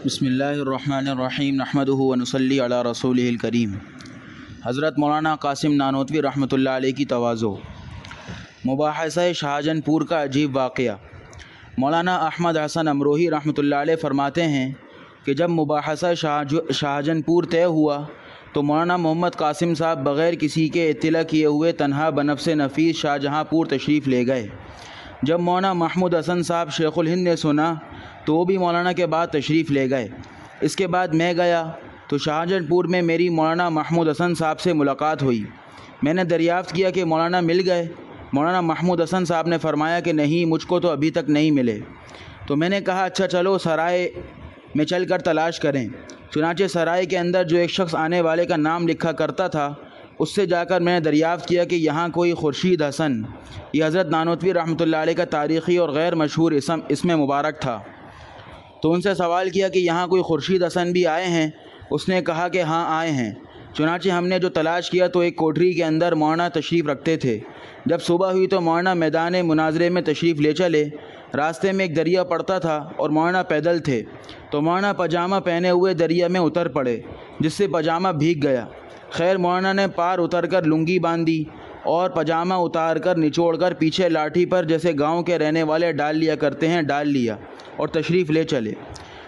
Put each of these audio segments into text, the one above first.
بسم اللہ الرحمن الرحیم نحمدہ ونصلی علی رسولہ الکریم۔ حضرت مولانا قاسم نانوتوی رحمۃ اللہ علیہ کی تواضع۔ مباحثہ شاہجہاں پور کا عجیب واقعہ۔ مولانا احمد حسن امروہی رحمۃ اللہ علیہ فرماتے ہیں کہ جب مباحثہ شاہجہاں پور طے ہوا تو مولانا محمد قاسم صاحب بغیر کسی کے اطلاع کیے ہوئے تنہا بنفس نفیس شاہجہاں پور تشریف لے گئے۔ جب مولانا محمود حسن صاحب شیخ الہند نے سنا تو وہ بھی مولانا کے بعد تشریف لے گئے۔ اس کے بعد میں گیا تو شاہجہاں پور میں میری مولانا محمود حسن صاحب سے ملاقات ہوئی۔ میں نے دریافت کیا کہ مولانا مل گئے؟ مولانا محمود حسن صاحب نے فرمایا کہ نہیں، مجھ کو تو ابھی تک نہیں ملے۔ تو میں نے کہا اچھا چلو سرائے میں چل کر تلاش کریں۔ چنانچہ سرائے کے اندر جو ایک شخص آنے والے کا نام لکھا کرتا تھا اس سے جا کر میں نے دریافت کیا کہ یہاں کوئی خورشید حسن، یہ حضرت نانوتوی رحمۃ اللہ علیہ کا تاریخی اور غیر مشہور اسم مبارک تھا۔ تو ان سے سوال کیا کہ یہاں کوئی خورشید حسن بھی آئے ہیں؟ اس نے کہا کہ ہاں آئے ہیں۔ چنانچہ ہم نے جو تلاش کیا تو ایک کوٹری کے اندر مولانا تشریف رکھتے تھے۔ جب صبح ہوئی تو مولانا میدان مناظرے میں تشریف لے چلے۔ راستے میں ایک دریا پڑتا تھا اور مولانا پیدل تھے، تو مولانا پاجامہ پہنے ہوئے دریا میں اتر پڑے، جس سے پاجامہ بھیگ گیا۔ خیر مولانا نے پار اتر کر لنگی باندھی اور پاجامہ اتار کر نچوڑ کر پیچھے لاٹھی پر جیسے گاؤں کے رہنے والے ڈال لیا کرتے ہیں ڈال لیا اور تشریف لے چلے۔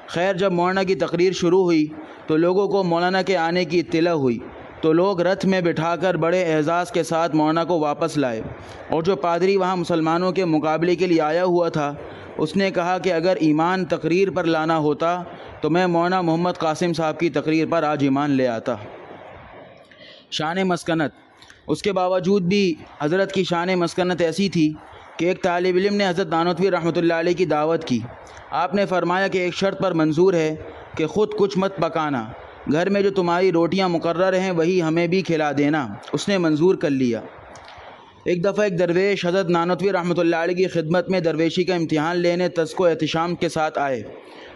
خیر جب مولانا کی تقریر شروع ہوئی تو لوگوں کو مولانا کے آنے کی اطلاع ہوئی، تو لوگ رتھ میں بٹھا کر بڑے اعزاز کے ساتھ مولانا کو واپس لائے، اور جو پادری وہاں مسلمانوں کے مقابلے کے لیے آیا ہوا تھا اس نے کہا کہ اگر ایمان تقریر پر لانا ہوتا تو میں مولانا محمد قاسم صاحب کی تقریر پر آج ایمان لے آتا۔ شان مسکنت۔ اس کے باوجود بھی حضرت کی شان مسکنت ایسی تھی کہ ایک طالب علم نے حضرت نانوتوی رحمۃ اللہ علیہ کی دعوت کی۔ آپ نے فرمایا کہ ایک شرط پر منظور ہے کہ خود کچھ مت پکانا، گھر میں جو تمہاری روٹیاں مقرر ہیں وہی ہمیں بھی کھلا دینا۔ اس نے منظور کر لیا۔ ایک دفعہ ایک درویش حضرت نانوتوی رحمۃ اللہ علیہ کی خدمت میں درویشی کا امتحان لینے تزک و احتشام کے ساتھ آئے۔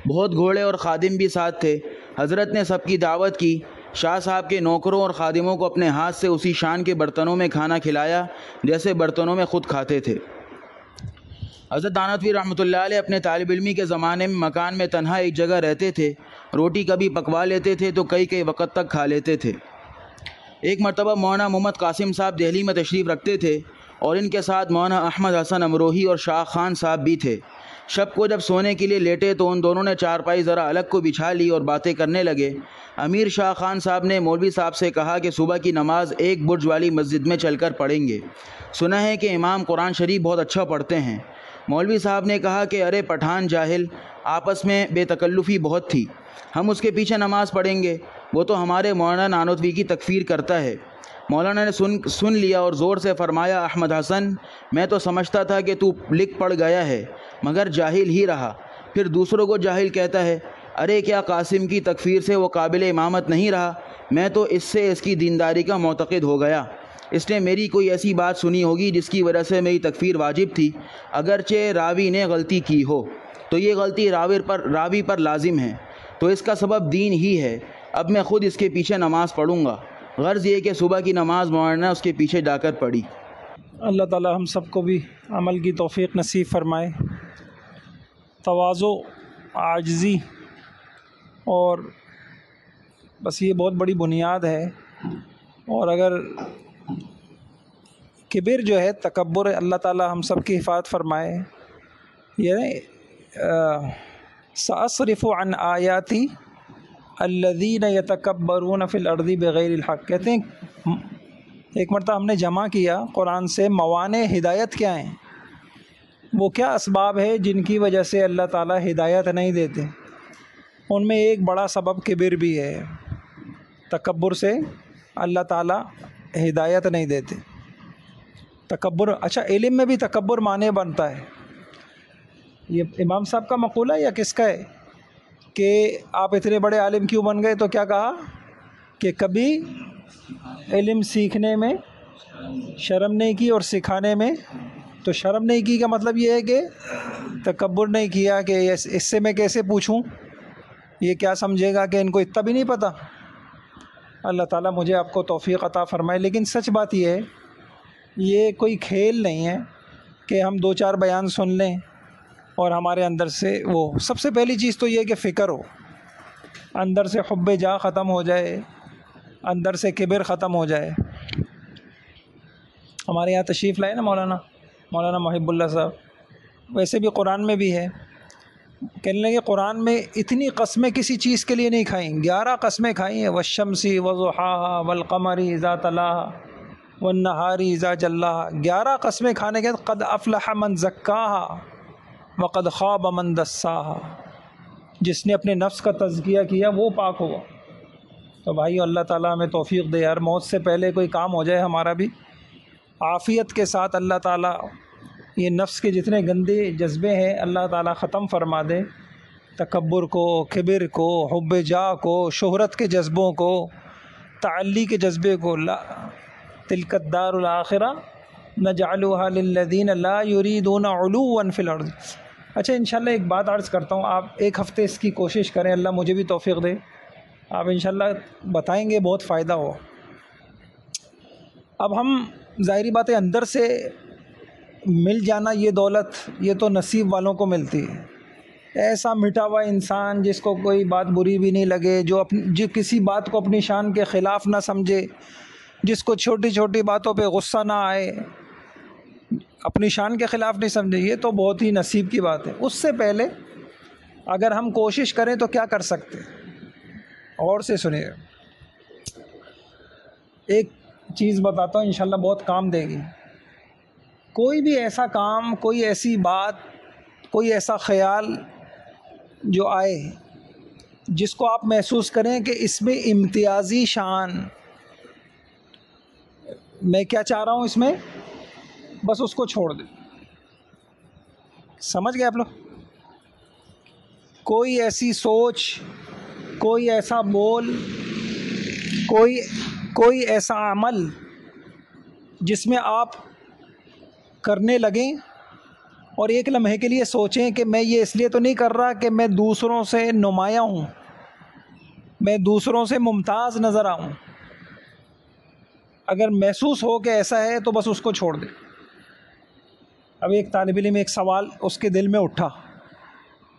بہت گھوڑے اور خادم بھی ساتھ تھے۔ حضرت نے سب کی دعوت کی۔ شاہ صاحب کے نوکروں اور خادموں کو اپنے ہاتھ سے اسی شان کے برتنوں میں کھانا کھلایا جیسے برتنوں میں خود کھاتے تھے۔ حضرت نانوتوی رحمۃ اللہ علیہ اپنے طالب علمی کے زمانے میں مکان میں تنہا ایک جگہ رہتے تھے۔ روٹی کبھی پکوا لیتے تھے تو کئی وقت تک کھا لیتے تھے۔ ایک مرتبہ مولانا محمد قاسم صاحب دہلی میں تشریف رکھتے تھے اور ان کے ساتھ مولانا احمد حسن امروہی اور شاہ خان صاحب بھی تھے۔ شب کو جب سونے کے لیے لیٹے تو ان دونوں نے چارپائی ذرا الگ کو بچھا لی اور باتیں کرنے لگے۔ امیر شاہ خان صاحب نے مولوی صاحب سے کہا کہ صبح کی نماز ایک برج والی مسجد میں چل کر پڑھیں گے، سنا ہے کہ امام قرآن شریف بہت اچھا پڑھتے ہیں۔ مولوی صاحب نے کہا کہ ارے پٹھان جاہل، آپس میں بے تکلفی بہت تھی، ہم اس کے پیچھے نماز پڑھیں گے؟ وہ تو ہمارے مولانا نانوتوی کی تکفیر کرتا ہے۔ مولانا نے سن لیا اور زور سے فرمایا احمد حسن، میں تو سمجھتا تھا کہ تو لکھ پڑھ گیا ہے مگر جاہل ہی رہا، پھر دوسروں کو جاہل کہتا ہے۔ ارے کیا قاسم کی تکفیر سے وہ قابل امامت نہیں رہا؟ میں تو اس سے اس کی دینداری کا معتقد ہو گیا۔ اس نے میری کوئی ایسی بات سنی ہوگی جس کی وجہ سے میری تکفیر واجب تھی، اگرچہ راوی نے غلطی کی ہو تو یہ غلطی راوی پر لازم ہے، تو اس کا سبب دین ہی ہے۔ اب میں خود اس کے پیچھے نماز پڑھوں گا۔ غرض یہ کہ صبح کی نماز مولانا اس کے پیچھے جا کر پڑھی۔ اللہ تعالی ہم سب کو بھی عمل کی توفیق نصیب فرمائے۔ تواضع، عاجزی اور بس یہ بہت بڑی بنیاد ہے، اور اگر کبر جو ہے، تکبر، اللہ تعالی ہم سب کی حفاظت فرمائے۔ یہ سأصرف عن آیاتی الذین یتکبرون فی الارض بغیر الحق، کہتے ہیں ایک مرتبہ ہم نے جمع کیا قرآن سے موانع ہدایت کیا ہیں، وہ کیا اسباب ہے جن کی وجہ سے اللہ تعالیٰ ہدایت نہیں دیتے۔ ان میں ایک بڑا سبب کبر بھی ہے، تکبر سے اللہ تعالیٰ ہدایت نہیں دیتے۔ تکبر، اچھا علم میں بھی تکبر معنی بنتا ہے۔ یہ امام صاحب کا مقولہ ہے یا کس کا ہے کہ آپ اتنے بڑے عالم کیوں بن گئے؟ تو کیا کہا کہ کبھی علم سیکھنے میں شرم نہیں کی اور سکھانے میں تو شرم نہیں کی، کا مطلب یہ ہے کہ تکبر نہیں کیا کہ اس سے میں کیسے پوچھوں، یہ کیا سمجھے گا کہ ان کو اتنا بھی نہیں پتہ۔ اللہ تعالیٰ مجھے آپ کو توفیق عطا فرمائے۔ لیکن سچ بات یہ ہے، یہ کوئی کھیل نہیں ہے کہ ہم دو چار بیان سن لیں اور ہمارے اندر سے وہ، سب سے پہلی چیز تو یہ کہ فکر ہو اندر سے حب جا ختم ہو جائے، اندر سے کبر ختم ہو جائے۔ ہمارے یہاں تشریف لائے نا مولانا محب اللہ صاحب، ویسے بھی قرآن میں بھی ہے، کہنے لگے قرآن میں اتنی قسمیں کسی چیز کے لیے نہیں کھائیں، 11 قسمیں کھائی ہیں، والشمس وضحاها والقمر اذا تلاها والنہار اذا جلاها، 11 قسمیں کھانے کے بعد قد افلح من زکاها وقد خاب من دساها، جس نے اپنے نفس کا تزکیہ کیا وہ پاک ہوا۔ تو بھائی اللہ تعالیٰ ہمیں توفیق دے یار، موت سے پہلے کوئی کام ہو جائے ہمارا بھی عافیت کے ساتھ، اللہ تعالیٰ یہ نفس کے جتنے گندے جذبے ہیں اللہ تعالیٰ ختم فرما دے، تکبر کو، کبر کو، حب جا کو، شہرت کے جذبوں کو، تعلی کے جذبے کو۔ تلک الدار الآخرہ نجعلها للذین لا یریدون علوا فی الارض۔ اچھا انشاءاللہ ایک بات عرض کرتا ہوں، آپ ایک ہفتے اس کی کوشش کریں، اللہ مجھے بھی توفیق دے، آپ انشاءاللہ بتائیں گے، بہت فائدہ ہو۔ اب ہم ظاہری بات ہے اندر سے مل جانا یہ دولت، یہ تو نصیب والوں کو ملتی ہے۔ ایسا مٹا ہوا انسان جس کو کوئی بات بری بھی نہیں لگے، جو کسی بات کو اپنی شان کے خلاف نہ سمجھے، جس کو چھوٹی چھوٹی باتوں پہ غصہ نہ آئے، اپنی شان کے خلاف نہیں سمجھے، یہ تو بہت ہی نصیب کی بات ہے۔ اس سے پہلے اگر ہم کوشش کریں تو کیا کر سکتے ہیں، غور سے سنیے، ایک چیز بتاتا ہوں انشاءاللہ بہت کام دے گی۔ کوئی بھی ایسا کام، کوئی ایسی بات، کوئی ایسا خیال جو آئے جس کو آپ محسوس کریں کہ اس میں امتیازی شان، میں کیا چاہ رہا ہوں اس میں، بس اس کو چھوڑ دیں۔ سمجھ گئے آپ لوگ؟ کوئی ایسی سوچ، کوئی ایسا بول، کوئی ایسا عمل جس میں آپ کرنے لگیں اور ایک لمحے کے لیے سوچیں کہ میں یہ اس لیے تو نہیں کر رہا کہ میں دوسروں سے نمایاں ہوں، میں دوسروں سے ممتاز نظر آؤں۔ اگر محسوس ہو کہ ایسا ہے تو بس اس کو چھوڑ دیں۔ اب ایک طالب علم ایک سوال اس کے دل میں اٹھا،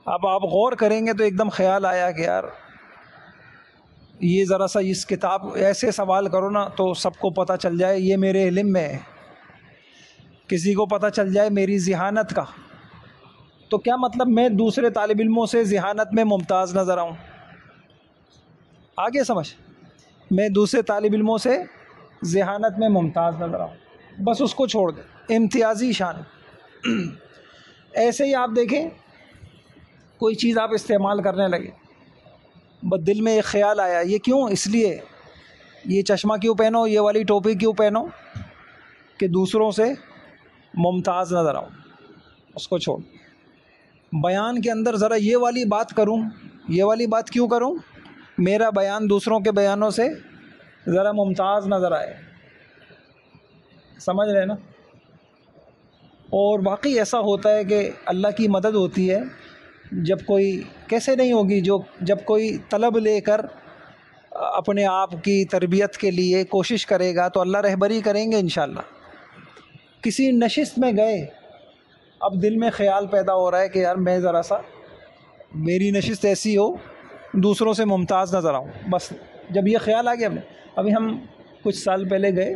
اب آپ غور کریں گے تو ایک دم خیال آیا کہ یار یہ ذرا سا اس کتاب ایسے سوال کرو نا تو سب کو پتہ چل جائے یہ میرے علم میں ہے، کسی کو پتہ چل جائے میری ذہانت کا، تو کیا مطلب میں دوسرے طالب علموں سے ذہانت میں ممتاز نظر آؤں؟ آگے سمجھ، میں دوسرے طالب علموں سے ذہانت میں ممتاز نظر آؤں، بس اس کو چھوڑ دیں، امتیازی شان۔ ایسے ہی آپ دیکھیں کوئی چیز آپ استعمال کرنے لگے، بس دل میں ایک خیال آیا، یہ کیوں؟ اس لیے یہ چشمہ کیوں پہنو، یہ والی ٹوپی کیوں پہنو کہ دوسروں سے ممتاز نظر آؤ، اس کو چھوڑ۔ بیان کے اندر ذرا یہ والی بات کروں، یہ والی بات کیوں کروں؟ میرا بیان دوسروں کے بیانوں سے ذرا ممتاز نظر آئے، سمجھ رہے نا؟ اور واقعی ایسا ہوتا ہے کہ اللہ کی مدد ہوتی ہے جب کوئی، کیسے نہیں ہوگی، جب کوئی طلب لے کر اپنے آپ کی تربیت کے لیے کوشش کرے گا تو اللہ رہبری کریں گے انشاءاللہ۔ کسی نشست میں گئے، اب دل میں خیال پیدا ہو رہا ہے کہ یار میں ذرا سا، میری نشست ایسی ہو دوسروں سے ممتاز نظر آؤں، بس جب یہ خیال آ گیا، ابھی ہم کچھ سال پہلے گئے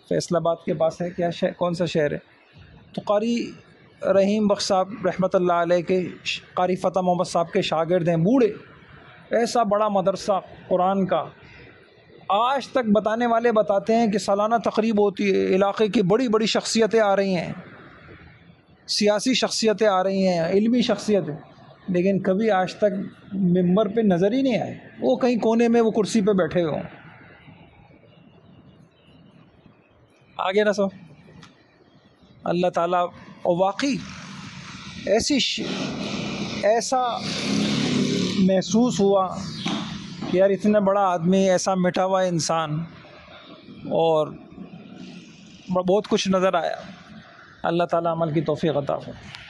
فیصل آباد کے پاس ہے، کیا کون سا شہر ہے، تو قاری رحیم بخش صاحب رحمۃ اللہ علیہ کے، قاری فتح محمد صاحب کے شاگرد ہیں، بوڑھے، ایسا بڑا مدرسہ قرآن کا، آج تک بتانے والے بتاتے ہیں کہ سالانہ تقریب ہوتی ہے، علاقے کی بڑی بڑی شخصیتیں آ رہی ہیں، سیاسی شخصیتیں آ رہی ہیں، علمی شخصیتیں، لیکن کبھی آج تک ممبر پہ نظر ہی نہیں آئے، وہ کہیں کونے میں وہ کرسی پہ بیٹھے ہوئے ہوں۔ آگے نہ سو اللہ تعالیٰ، اور واقعی ایسا محسوس ہوا کہ یار اتنا بڑا آدمی، ایسا مٹا ہوا انسان، اور بہت کچھ نظر آیا۔ اللہ تعالیٰ عمل کی توفیق عطا فرمائے۔